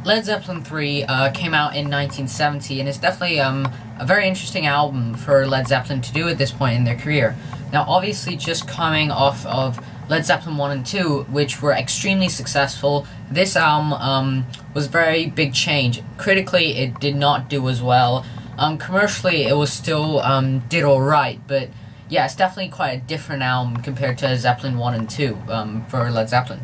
Led Zeppelin III came out in 1970, and it's definitely a very interesting album for Led Zeppelin to do at this point in their career. Now, obviously, just coming off of Led Zeppelin 1 and 2, which were extremely successful, this album was a very big change. Critically, it did not do as well. Commercially, it was still did alright, but yeah, it's definitely quite a different album compared to Zeppelin 1 and 2 for Led Zeppelin.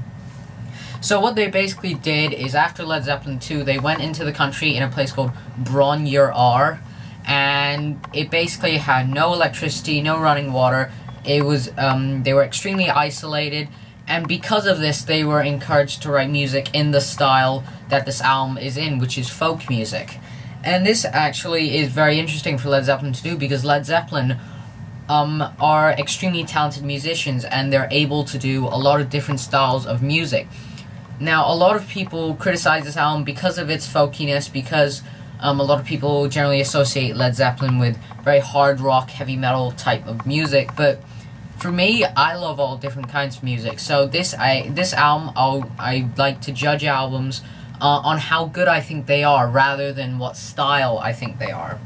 So what they basically did is, after Led Zeppelin II, they went into the country in a place called Bron-Y-Aur, and it basically had no electricity, no running water. It was, they were extremely isolated, and because of this, they were encouraged to write music in the style that this album is in, which is folk music. And this actually is very interesting for Led Zeppelin to do, because Led Zeppelin are extremely talented musicians, and they're able to do a lot of different styles of music. Now, a lot of people criticize this album because of its folkiness, because a lot of people generally associate Led Zeppelin with very hard rock, heavy metal type of music, but for me, I love all different kinds of music. So this album, I like to judge albums on how good I think they are, rather than what style I think they are.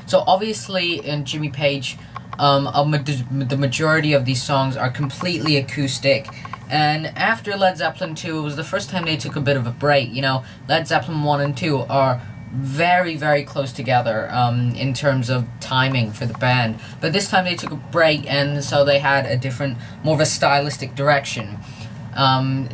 So obviously, in Jimmy Page, the majority of these songs are completely acoustic. And after Led Zeppelin II, it was the first time they took a bit of a break. You know, Led Zeppelin 1 and 2 are very, very close together in terms of timing for the band. But this time they took a break, and so they had a different, more of a stylistic direction.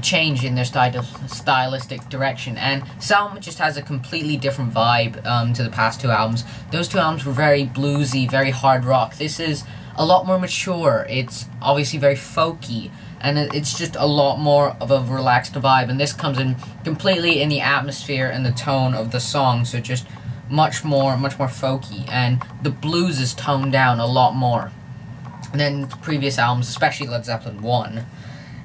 Change in their stylistic direction. And this album just has a completely different vibe to the past two albums. Those two albums were very bluesy, very hard rock. This is a lot more mature. It's obviously very folky, and it's just a lot more of a relaxed vibe, and this comes in completely in the atmosphere and the tone of the song, so just much more folky, and the blues is toned down a lot more than the previous albums, especially Led Zeppelin 1.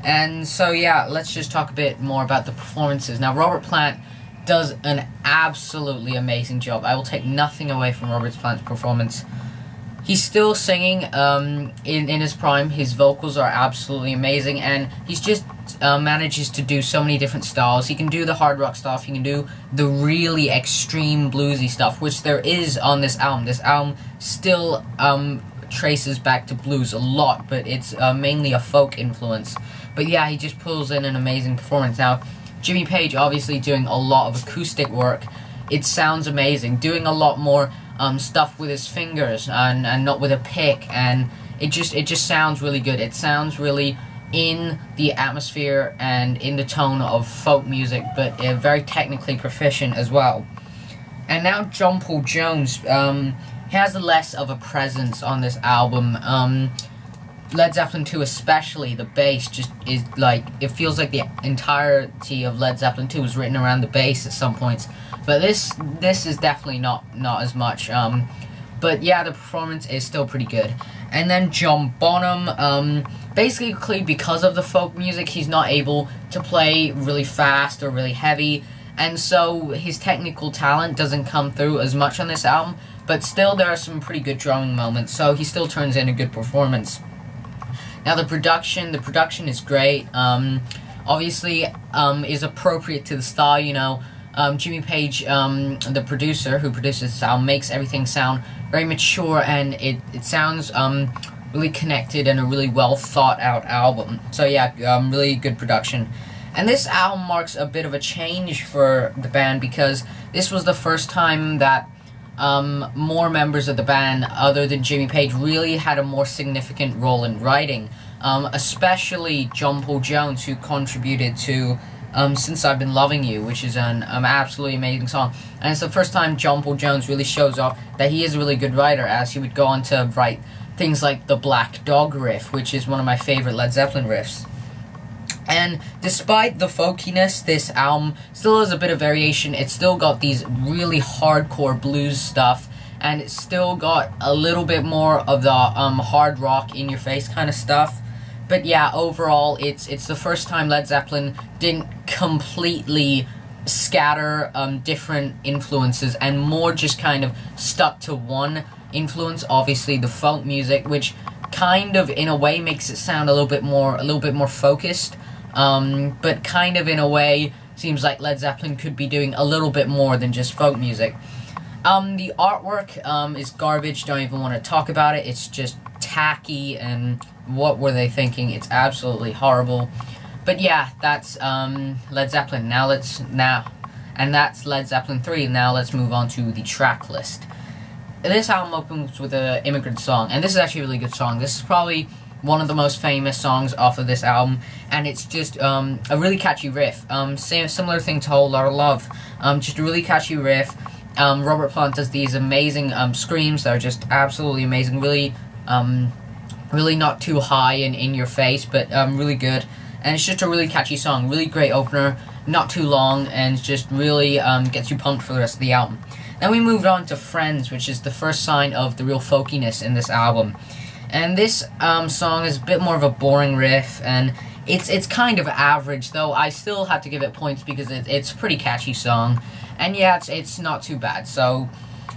And so yeah, let's just talk a bit more about the performances. Now, Robert Plant does an absolutely amazing job. I will take nothing away from Robert Plant's performance. He's still singing in his prime. His vocals are absolutely amazing, and he's just manages to do so many different styles. He can do the hard rock stuff, he can do the really extreme bluesy stuff, which there is on this album. This album still traces back to blues a lot, but it's mainly a folk influence. But yeah, he just pulls in an amazing performance. Now, Jimmy Page obviously doing a lot of acoustic work. It sounds amazing, doing a lot more stuff with his fingers and not with a pick, and it just sounds really good. It sounds really in the atmosphere and in the tone of folk music, but very technically proficient as well. And now John Paul Jones has less of a presence on this album. Led Zeppelin II especially, the bass just is like, it feels like the entirety of Led Zeppelin II was written around the bass at some points. But this is definitely not as much. But yeah, the performance is still pretty good. And then John Bonham, basically because of the folk music, he's not able to play really fast or really heavy, and so his technical talent doesn't come through as much on this album, but still there are some pretty good drumming moments, so he still turns in a good performance. Now the production is great, obviously is appropriate to the style, you know. Jimmy Page, the producer who produces this album, makes everything sound very mature, and it sounds really connected and a really well thought out album. So yeah, really good production. And this album marks a bit of a change for the band, because this was the first time that more members of the band other than Jimmy Page really had a more significant role in writing, especially John Paul Jones, who contributed to Since I've Been Loving You, which is an absolutely amazing song. And it's the first time John Paul Jones really shows off that he is a really good writer, as he would go on to write things like the Black Dog riff, which is one of my favorite Led Zeppelin riffs. And despite the folkiness, this album still has a bit of variation. It's still got these really hardcore blues stuff, and it's still got a little bit more of the hard rock, in-your-face kind of stuff. But yeah, overall, it's the first time Led Zeppelin didn't completely scatter different influences, and more just kind of stuck to one influence, obviously the folk music, which kind of in a way makes it sound a little bit more focused, but kind of in a way seems like Led Zeppelin could be doing a little bit more than just folk music. The artwork is garbage, don't even want to talk about it. It's just tacky, and what were they thinking? It's absolutely horrible. But yeah, that's Led Zeppelin. And that's Led Zeppelin III. Now let's move on to the track list. This album opens with an Immigrant Song, and this is actually a really good song. This is probably one of the most famous songs off of this album, and it's just a really catchy riff. Similar thing to Whole Lotta Love. Just a really catchy riff. Robert Plant does these amazing screams that are just absolutely amazing. Really not too high and in your face, but really good. And it's just a really catchy song. Really great opener, not too long, and just really gets you pumped for the rest of the album. Then we moved on to Friends, which is the first sign of the real folkiness in this album. And this song is a bit more of a boring riff, and it's kind of average, though I still have to give it points because it's a pretty catchy song. And yeah, it's not too bad. So,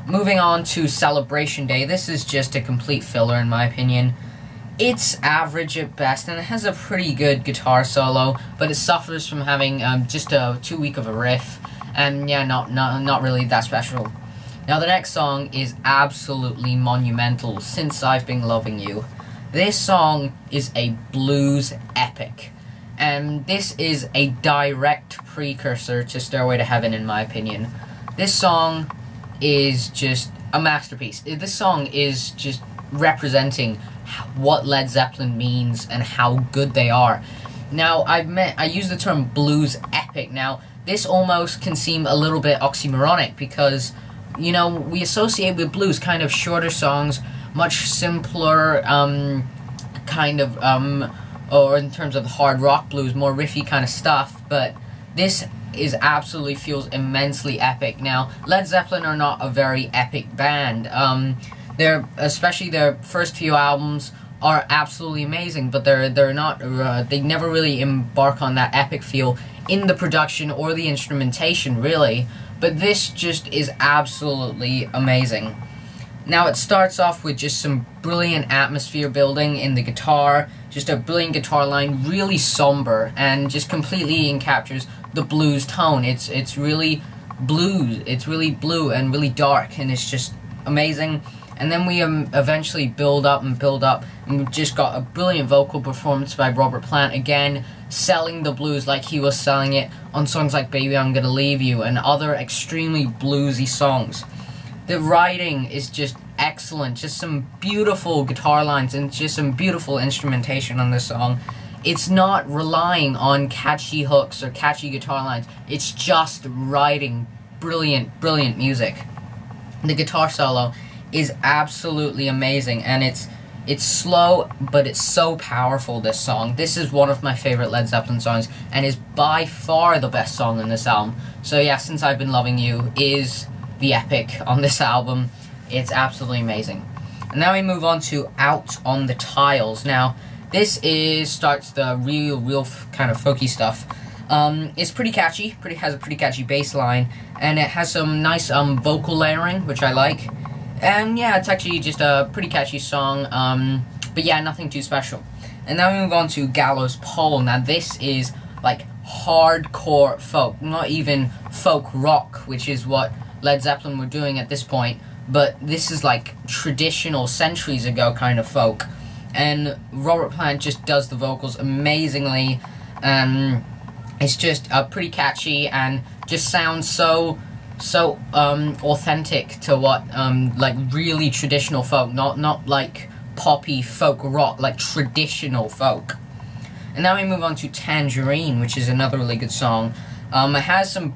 moving on to Celebration Day. This is just a complete filler, in my opinion. It's average at best, and it has a pretty good guitar solo, but it suffers from having just too weak of a riff, and yeah, not really that special. Now the next song is absolutely monumental, Since I've Been Loving You. This song is a blues epic, and this is a direct precursor to Stairway to Heaven, in my opinion. This song is just a masterpiece. This song is just representing what Led Zeppelin means and how good they are. Now, I use the term blues epic. Now, this almost can seem a little bit oxymoronic because, you know, we associate with blues kind of shorter songs, much simpler, or in terms of hard rock blues, more riffy kind of stuff, but this absolutely feels immensely epic. Now, Led Zeppelin are not a very epic band. Especially their first few albums are absolutely amazing, but they're not. They never really embark on that epic feel in the production or the instrumentation, really. But this just is absolutely amazing. Now it starts off with just some brilliant atmosphere building in the guitar, just a brilliant guitar line, really somber, and just completely captures the blues tone. It's really blues. It's really blue and really dark, and it's just amazing. And then we eventually build up, and we've just got a brilliant vocal performance by Robert Plant, again, selling the blues like he was selling it on songs like Baby I'm Gonna Leave You and other extremely bluesy songs. The writing is just excellent, just some beautiful guitar lines and just some beautiful instrumentation on this song. It's not relying on catchy hooks or catchy guitar lines, it's just writing brilliant, brilliant music. The guitar solo is absolutely amazing, and it's slow, but it's so powerful, this song. This is one of my favorite Led Zeppelin songs, and is by far the best song in this album. So yeah, Since I've Been Loving You is the epic on this album. It's absolutely amazing. And now we move on to Out on the Tiles. Now, this starts the real kind of folky stuff. It's pretty catchy, has a pretty catchy bass line, and it has some nice vocal layering, which I like. And yeah, it's actually just a pretty catchy song, but yeah, nothing too special. And now we move on to Gallows Pole. Now this is like hardcore folk, not even folk rock, which is what Led Zeppelin were doing at this point, but this is like traditional, centuries ago kind of folk. And Robert Plant just does the vocals amazingly, and it's just pretty catchy and just sounds so authentic to what like really traditional folk, not like poppy folk rock, like traditional folk. And now we move on to Tangerine, which is another really good song. It has some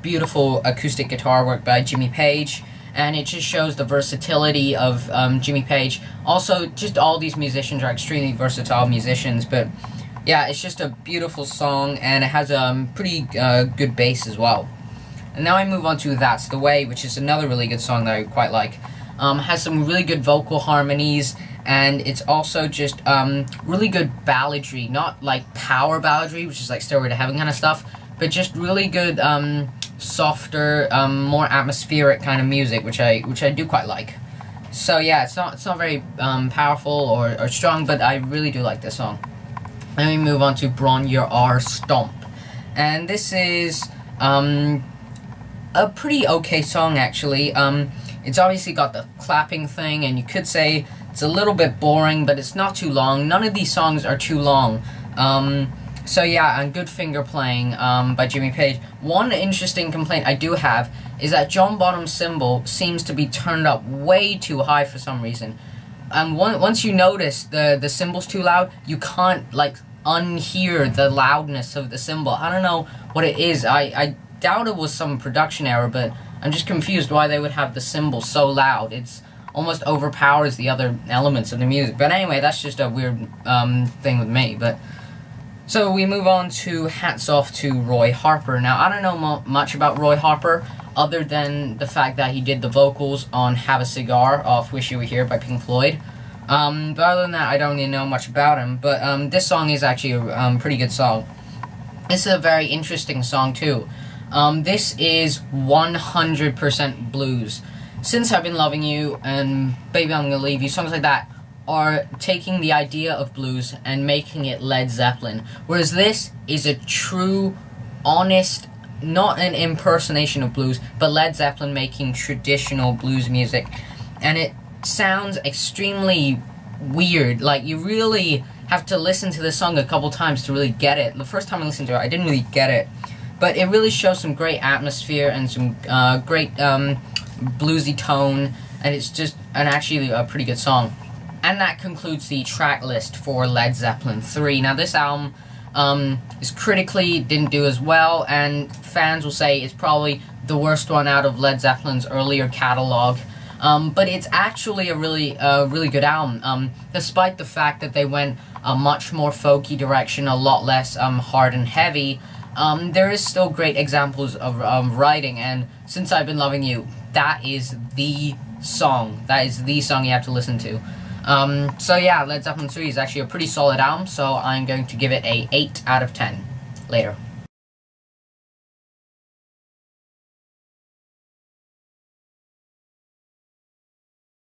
beautiful acoustic guitar work by Jimmy Page, and it just shows the versatility of Jimmy Page. Also, just all these musicians are extremely versatile musicians, but yeah, it's just a beautiful song, and it has a pretty good bass as well. And now I move on to That's the Way, which is another really good song that I quite like. Has some really good vocal harmonies, and it's also just really good balladry, not like power balladry, which is like Stairway to Heaven kind of stuff, but just really good softer, more atmospheric kind of music, which I do quite like. So yeah, it's not very powerful or strong, but I really do like this song. Then we move on to Bron-Y-Aur Stomp. and this is a pretty okay song, actually. It's obviously got the clapping thing, and you could say it's a little bit boring, but it's not too long. None of these songs are too long. So yeah, and good finger playing by Jimmy Page. One interesting complaint I do have is that John Bonham's cymbal seems to be turned up way too high for some reason. And once you notice the cymbal's too loud, you can't, like, unhear the loudness of the cymbal. I don't know what it is. I doubt it was some production error, but I'm just confused why they would have the cymbal so loud. It's almost overpowers the other elements of the music. But anyway, that's just a weird thing with me. But so we move on to Hats Off to Roy Harper. Now, I don't know much about Roy Harper, other than the fact that he did the vocals on Have a Cigar off Wish You Were Here by Pink Floyd. But other than that, I don't really know much about him. But this song is actually a pretty good song. This is a very interesting song, too. This is 100% blues. Since I've Been Loving You and Baby I'm Gonna Leave You, songs like that are taking the idea of blues and making it Led Zeppelin. Whereas this is a true, honest, not an impersonation of blues, but Led Zeppelin making traditional blues music. And it sounds extremely weird. Like, you really have to listen to this song a couple times to really get it. The first time I listened to it, I didn't really get it. But it really shows some great atmosphere and some great bluesy tone, and it's just actually a pretty good song. And that concludes the track list for Led Zeppelin III. Now, this album is critically didn't do as well, and fans will say it's probably the worst one out of Led Zeppelin's earlier catalog. But it's actually a really good album, despite the fact that they went a much more folky direction, a lot less hard and heavy. There is still great examples of writing, and Since I've Been Loving You, that is the song. That is the song you have to listen to. So yeah, Led Zeppelin III is actually a pretty solid album, so I'm going to give it a 8 out of 10. Later.